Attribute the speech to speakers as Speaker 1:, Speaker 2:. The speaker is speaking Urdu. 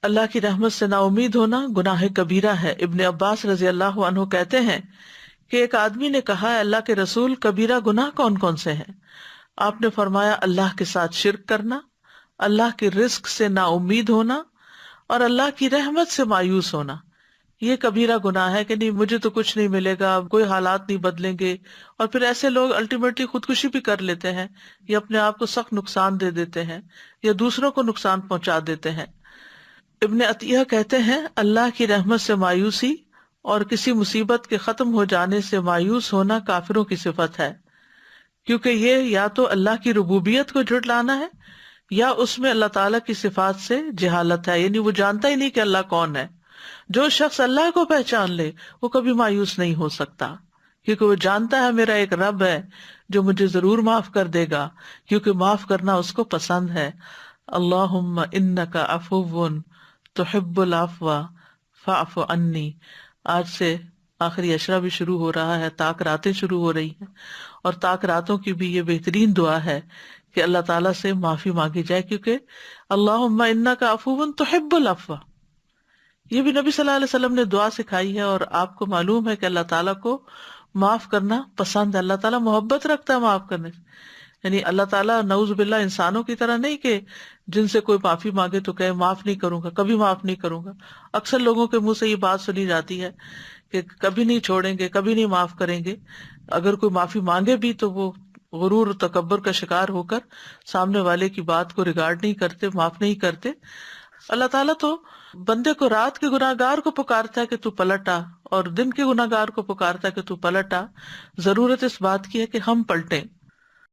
Speaker 1: اللہ کی رحمت سے نا امید ہونا گناہ کبیرہ ہے۔ ابن عباس رضی اللہ عنہ کہتے ہیں کہ ایک آدمی نے کہا، اللہ کے رسول، کبیرہ گناہ کون کون سے ہیں؟ آپ نے فرمایا، اللہ کے ساتھ شرک کرنا، اللہ کے رزق سے نا امید ہونا، اور اللہ کی رحمت سے مایوس ہونا۔ یہ کبیرہ گناہ ہے کہ نہیں مجھے تو کچھ نہیں ملے گا، کوئی حالات نہیں بدلیں گے، اور پھر ایسے لوگ الٹیمیٹلی خودکشی بھی کر لیتے ہیں یا اپنے آپ کو سخت نقصان دے دیتے ہیں یا دوسروں کو نقصان پہنچا دیتے ہیں۔ ابن عطیہ کہتے ہیں، اللہ کی رحمت سے مایوسی اور کسی مصیبت کے ختم ہو جانے سے مایوس ہونا کافروں کی صفت ہے، کیونکہ یہ یا تو اللہ کی ربوبیت کو جھٹلانا ہے یا اس میں اللہ تعالیٰ کی صفات سے جہالت ہے، یعنی وہ جانتا ہی نہیں کہ اللہ کون ہے۔ جو شخص اللہ کو پہچان لے وہ کبھی مایوس نہیں ہو سکتا، کیونکہ وہ جانتا ہے میرا ایک رب ہے جو مجھے ضرور معاف کر دے گا، کیونکہ معاف کرنا اس کو پسند ہے۔ اللہم انک عفو تحب العفو فاعف عنی۔ آج سے آخری عشرہ بھی شروع ہو رہا ہے، طاق راتیں شروع ہو رہی ہیں، اور طاق راتوں کی بھی یہ بہترین دعا ہے کہ اللہ تعالیٰ سے معافی مانگی جائے، کیونکہ اللہم انک عفو تحب العفو، یہ بھی نبی صلی اللہ علیہ وسلم نے دعا سکھائی ہے، اور آپ کو معلوم ہے کہ اللہ تعالیٰ کو معاف کرنا پسند ہے، اللہ تعالیٰ محبت رکھتا ہے معاف کرنے سے۔ یعنی اللہ تعالیٰ نعوذ باللہ انسانوں کی طرح نہیں کہ جن سے کوئی معافی مانگے تو کہے معاف نہیں کروں گا، کبھی معاف نہیں کروں گا۔ اکثر لوگوں کے منہ سے یہ بات سنی جاتی ہے کہ کبھی نہیں چھوڑیں گے، کبھی نہیں معاف کریں گے۔ اگر کوئی معافی مانگے بھی تو وہ غرور و تکبر کا شکار ہو کر سامنے والے کی بات کو ریگارڈ نہیں کرتے، معاف نہیں کرتے۔ اللہ تعالیٰ تو بندے کو رات کے گناہ گار کو پکارتا ہے کہ تو پلٹ آ، اور دن کے گناہ گار کو پکارتا ہے کہ تو پلٹ آ۔ ضرورت اس بات کی ہے کہ ہم پلٹیں۔